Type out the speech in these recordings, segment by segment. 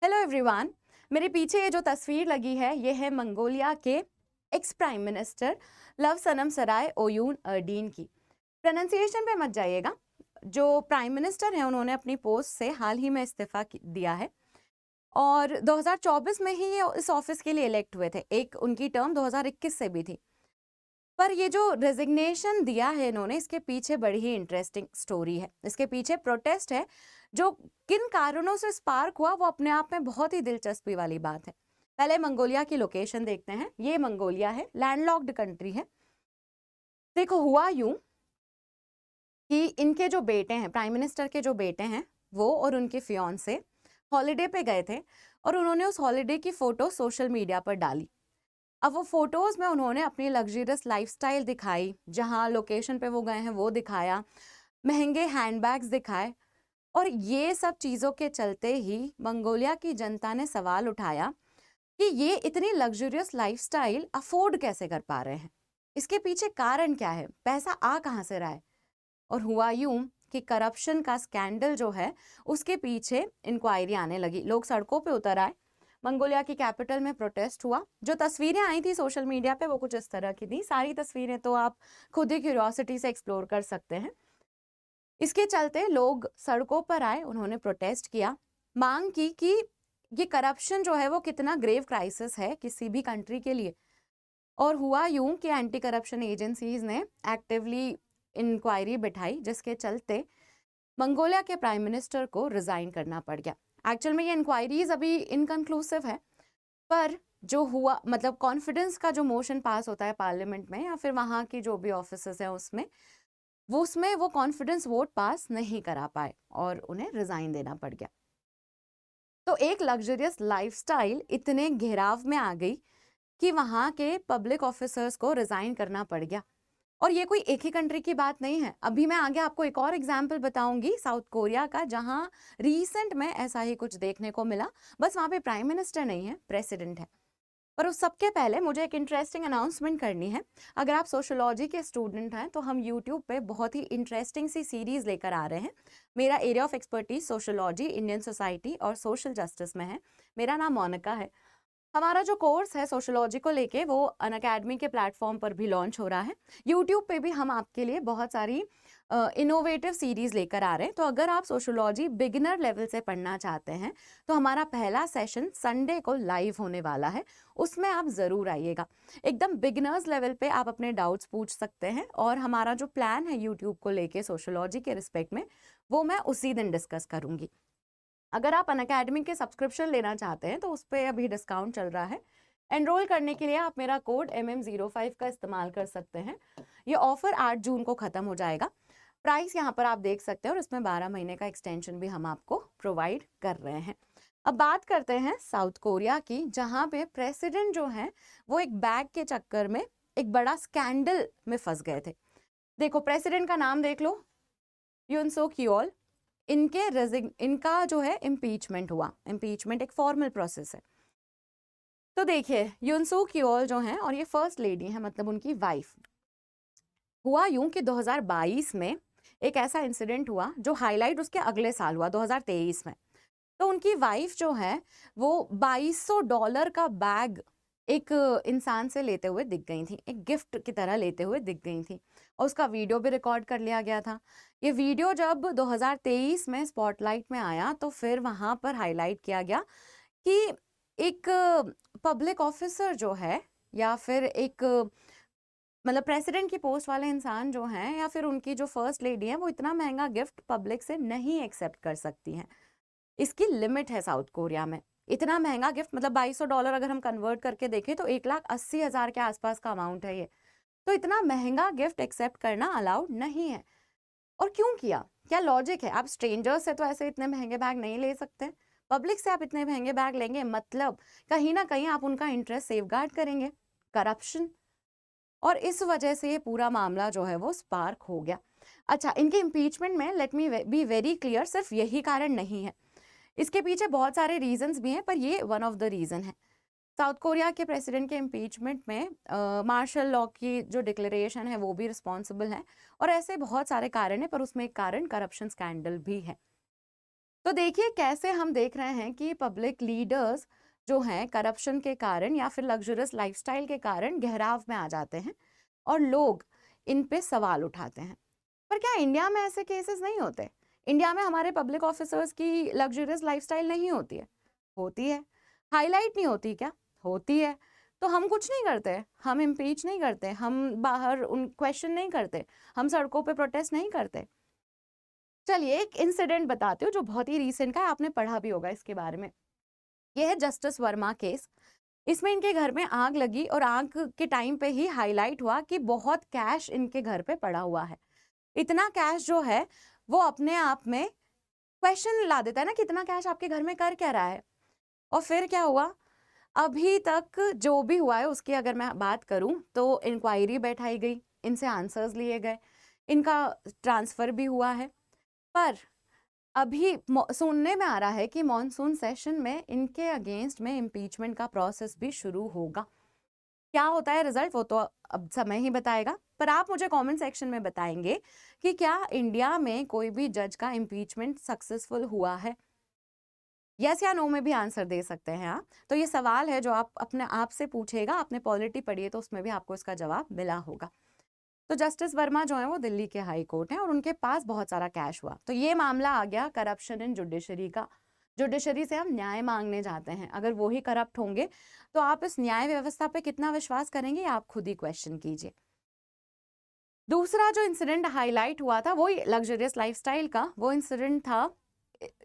Hello everyone. मेरे पीछे ये जो तस्वीर लगी है ये है मंगोलिया के एक्स प्राइम मिनिस्टर लव सनम सराय ओयून अर्डीन की। प्रोनाउंसिएशन पे मत जाइएगा। जो प्राइम मिनिस्टर हैं उन्होंने अपनी पोस्ट से हाल ही में इस्तीफा दिया है और 2024 में ही ये इस ऑफिस के लिए इलेक्ट हुए थे। एक उनकी टर्म 2021 से भी थी, पर ये जो रेजिग्नेशन दिया है इन्होंने, इसके पीछे बड़ी ही इंटरेस्टिंग स्टोरी है। इसके पीछे प्रोटेस्ट है जो किन कारणों से स्पार्क हुआ वो अपने आप में बहुत ही दिलचस्पी वाली बात है। पहले मंगोलिया की लोकेशन देखते हैं। ये मंगोलिया है, लैंडलॉक्ड कंट्री है। देखो, हुआ यूं कि इनके जो बेटे हैं, प्राइम मिनिस्टर के जो बेटे हैं, वो और उनके फियांसे हॉलिडे पे गए थे और उन्होंने उस हॉलिडे की फोटो सोशल मीडिया पर डाली। अब वो फोटोज में उन्होंने अपनी लग्जरियस लाइफस्टाइल दिखाई, जहाँ लोकेशन पे वो गए हैं वो दिखाया, महंगे हैंडबैग्स दिखाए। और ये सब चीज़ों के चलते ही मंगोलिया की जनता ने सवाल उठाया कि ये इतनी लग्जरियस लाइफस्टाइल अफोर्ड कैसे कर पा रहे हैं, इसके पीछे कारण क्या है, पैसा आ कहाँ से रहा है। और हुआ यूं कि करप्शन का स्कैंडल जो है उसके पीछे इंक्वायरी आने लगी। लोग सड़कों पे उतर आए। मंगोलिया की कैपिटल में प्रोटेस्ट हुआ। जो तस्वीरें आई थी सोशल मीडिया पे वो कुछ इस तरह की थी। सारी तस्वीरें तो आप खुद ही क्यूरियोसिटी से एक्सप्लोर कर सकते हैं। इसके चलते लोग सड़कों पर आए, उन्होंने प्रोटेस्ट किया, मांग की कि ये करप्शन जो है वो कितना ग्रेव क्राइसिस है किसी भी कंट्री के लिए। और हुआ यूं कि एंटी करप्शन एजेंसीज ने एक्टिवली इंक्वायरी बिठाई, जिसके चलते मंगोलिया के प्राइम मिनिस्टर को रिजाइन करना पड़ गया। एक्चुअल में ये इंक्वायरीज अभी इनकंक्लूसिव है, पर जो हुआ, मतलब कॉन्फिडेंस का जो मोशन पास होता है पार्लियामेंट में या फिर वहाँ की जो भी ऑफिसेस हैं उसमें वो कॉन्फिडेंस वोट पास नहीं करा पाए और उन्हें रिजाइन देना पड़ गया। तो एक लग्जरियस लाइफस्टाइल इतने घेराव में आ गई कि वहाँ के पब्लिक ऑफिसर्स को रिजाइन करना पड़ गया। और ये कोई एक ही कंट्री की बात नहीं है। अभी मैं आगे आपको एक और एग्जाम्पल बताऊंगी साउथ कोरिया का, जहां रीसेंट में ऐसा ही कुछ देखने को मिला। बस वहां पे प्राइम मिनिस्टर नहीं है, प्रेसिडेंट है। पर उस सबके पहले मुझे एक इंटरेस्टिंग अनाउंसमेंट करनी है। अगर आप सोशोलॉजी के स्टूडेंट हैं तो हम यूट्यूब पे बहुत ही इंटरेस्टिंग सी सीरीज लेकर आ रहे हैं। मेरा area of expertise sociology, Indian society और सोशल जस्टिस में है। मेरा नाम मोनिका है। हमारा जो कोर्स है सोशोलॉजी को लेके वो अनअकैडमी के प्लेटफॉर्म पर भी लॉन्च हो रहा है। यूट्यूब पे भी हम आपके लिए बहुत सारी इनोवेटिव सीरीज लेकर आ रहे हैं। तो अगर आप सोशोलॉजी बिगिनर लेवल से पढ़ना चाहते हैं तो हमारा पहला सेशन संडे को लाइव होने वाला है, उसमें आप ज़रूर आइएगा। एकदम बिगिनर्स लेवल पे आप अपने डाउट्स पूछ सकते हैं और हमारा जो प्लान है यूट्यूब को लेके सोशोलॉजी के रिस्पेक्ट में वो मैं उसी दिन डिस्कस करूँगी। अगर आप अनअकैडमी के सब्सक्रिप्शन लेना चाहते हैं तो उस पर अभी डिस्काउंट चल रहा है। एनरोल करने के लिए आप मेरा कोड MM05 का इस्तेमाल कर सकते हैं। ये ऑफर 8 जून को ख़त्म हो जाएगा। प्राइस यहाँ पर आप देख सकते हैं और इसमें 12 महीने का एक्सटेंशन भी हम आपको प्रोवाइड कर रहे हैं। अब बात करते हैं साउथ कोरिया की, जहाँ पे प्रेसिडेंट जो है वो एक बैग के चक्कर में एक बड़ा स्कैंडल में फंस गए थे। देखो, प्रेसिडेंट का नाम देख लो, यून सोक यूल। इनका जो है इम्पीचमेंट हुआ। इम्पीचमेंट एक फॉर्मल प्रोसेस है। तो देखिए, यूनसूक यूल जो हैं और ये फर्स्ट लेडी हैं, मतलब उनकी वाइफ। हुआ यूं कि 2022 में एक ऐसा इंसिडेंट हुआ जो हाईलाइट उसके अगले साल हुआ, 2023 में। तो उनकी वाइफ जो है वो $2200 का बैग एक इंसान से लेते हुए दिख गई थी, एक गिफ्ट की तरह लेते हुए दिख गई थी और उसका वीडियो भी रिकॉर्ड कर लिया गया था। ये वीडियो जब 2023 में स्पॉटलाइट में आया तो फिर वहाँ पर हाईलाइट किया गया कि एक पब्लिक ऑफिसर जो है या फिर एक मतलब प्रेसिडेंट की पोस्ट वाले इंसान जो हैं या फिर उनकी जो फर्स्ट लेडी है वो इतना महंगा गिफ्ट पब्लिक से नहीं एक्सेप्ट कर सकती हैं। इसकी लिमिट है साउथ कोरिया में। इतना महंगा गिफ्ट, मतलब $2200 अगर हम कन्वर्ट करके देखें तो 1,80,000 के आसपास का अमाउंट है ये। तो इतना महंगा गिफ्ट एक्सेप्ट करना अलाउड नहीं है। और क्यों किया, क्या लॉजिक है? आप स्ट्रेंजर्स से तो ऐसे इतने महंगे बैग नहीं ले सकते। पब्लिक से आप इतने महंगे बैग लेंगे, मतलब कहीं ना कहीं आप उनका इंटरेस्ट सेफगार्ड करेंगे, करप्शन। और इस वजह से ये पूरा मामला जो है वो स्पार्क हो गया। अच्छा, इनके इम्पीचमेंट में let me be very clear, सिर्फ यही कारण नहीं है, इसके पीछे बहुत सारे रीजंस भी हैं, पर ये वन ऑफ द रीजन है। साउथ कोरिया के प्रेसिडेंट के इम्पीचमेंट में मार्शल लॉ की जो डिक्लेरेशन है वो भी रिस्पॉन्सिबल है और ऐसे बहुत सारे कारण हैं, पर उसमें एक कारण करप्शन स्कैंडल भी है। तो देखिए कैसे हम देख रहे हैं कि पब्लिक लीडर्स जो हैं करप्शन के कारण या फिर लग्जरियस लाइफस्टाइल के कारण गहराव में आ जाते हैं और लोग इन पे सवाल उठाते हैं। पर क्या इंडिया में ऐसे केसेस नहीं होते? इंडिया में हमारे पब्लिक ऑफिसर्स की लग्जरियस लाइफस्टाइल नहीं होती है? होती है। हाईलाइट नहीं होती क्या? होती है। तो हम कुछ नहीं करते, हम इम्पीच नहीं करते, हम बाहर उन क्वेश्चन नहीं करते, हम सड़कों पे प्रोटेस्ट नहीं करते। चलिए एक इंसिडेंट बताती हूँ जो बहुत ही रीसेंट का है, आपने पढ़ा भी होगा इसके बारे में। ये है जस्टिस वर्मा केस। इसमें इनके घर में आग लगी और आग के टाइम पे ही हाईलाइट हुआ कि बहुत कैश इनके घर पे पड़ा हुआ है। इतना कैश जो है वो अपने आप में क्वेश्चन ला देता है ना कि इतना कैश आपके घर में कर क्या रहा है। और फिर क्या हुआ, अभी तक जो भी हुआ है उसकी अगर मैं बात करूं तो इंक्वायरी बैठाई गई, इनसे आंसर्स लिए गए, इनका ट्रांसफर भी हुआ है। पर अभी सुनने में आ रहा है कि मॉनसून सेशन में इनके अगेंस्ट में इम्पीचमेंट का प्रोसेस भी शुरू होगा। क्या होता है रिजल्ट वो तो अब समय ही बताएगा। पर आप मुझे कमेंट सेक्शन में बताएंगे कि क्या इंडिया में कोई भी जज का इम्पीचमेंट सक्सेसफुल हुआ है? यस या नो में भी आंसर दे सकते हैं आप। तो ये सवाल है जो आप अपने आप से पूछेगा, आपने पॉलिटी पढ़ी है तो उसमें भी आपको इसका जवाब मिला होगा। तो जस्टिस वर्मा जो है वो दिल्ली के हाई कोर्ट हैं और उनके पास बहुत सारा कैश हुआ। तो ये मामला आ गया करप्शन इन जुडिशरी का। जुडिशरी से हम न्याय मांगने जाते हैं, अगर वो ही करप्ट होंगे तो आप इस न्याय व्यवस्था पे कितना विश्वास करेंगे, आप खुद ही क्वेश्चन कीजिए। दूसरा जो इंसिडेंट हाईलाइट हुआ था वो लग्जरियस लाइफस्टाइल का, वो इंसिडेंट था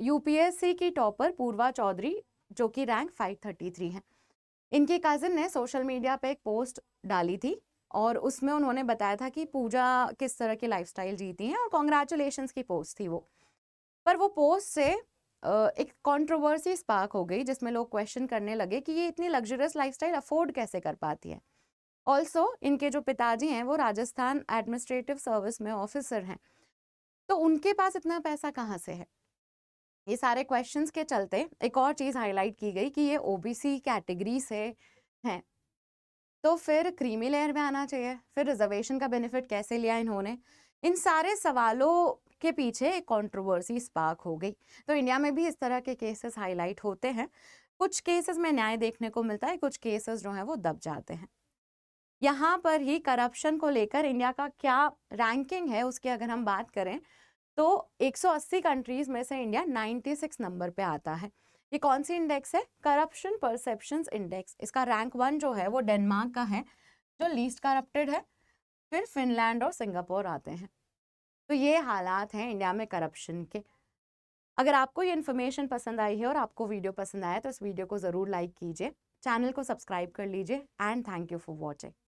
यूपीएससी की टॉपर पूर्वा चौधरी जो कि रैंक 533 है। इनकी कजिन ने सोशल मीडिया पे एक पोस्ट डाली थी और उसमें उन्होंने बताया था कि पूजा किस तरह की लाइफस्टाइल जीती हैं और कॉन्ग्रेचुलेशंस की पोस्ट थी वो। पर वो पोस्ट से एक कंट्रोवर्सी स्पार्क हो गई जिसमें लोग क्वेश्चन करने लगे कि ये इतनी लग्जरियस लाइफस्टाइल अफोर्ड कैसे कर पाती है। ऑल्सो इनके जो पिताजी हैं वो राजस्थान एडमिनिस्ट्रेटिव सर्विस में ऑफिसर हैं, तो उनके पास इतना पैसा कहाँ से है? ये सारे क्वेश्चंस के चलते एक और चीज़ हाईलाइट की गई कि ये ओबीसी कैटेगरी से हैं, तो फिर क्रीमी लेयर में आना चाहिए, फिर रिजर्वेशन का बेनिफिट कैसे लिया इन्होंने? इन सारे सवालों के पीछे एक कंट्रोवर्सी स्पार्क हो गई। तो इंडिया में भी इस तरह के केसेस हाईलाइट होते हैं। कुछ केसेस में न्याय देखने को मिलता है, कुछ केसेस जो हैं वो दब जाते हैं। यहाँ पर ही करप्शन को लेकर इंडिया का क्या रैंकिंग है उसकी अगर हम बात करें तो 180 कंट्रीज में से इंडिया 96 नंबर पे आता है। ये कौन सी इंडेक्स है? Corruption perceptions index. इसका रैंक 1 जो है वो डेनमार्क का है जो लीस्ट करप्टेड है, फिर फिनलैंड और सिंगापुर आते हैं। तो ये हालात हैं इंडिया में करप्शन के। अगर आपको ये इन्फॉर्मेशन पसंद आई है और आपको वीडियो पसंद आया तो इस वीडियो को ज़रूर लाइक कीजिए, चैनल को सब्सक्राइब कर लीजिए and thank you for watching.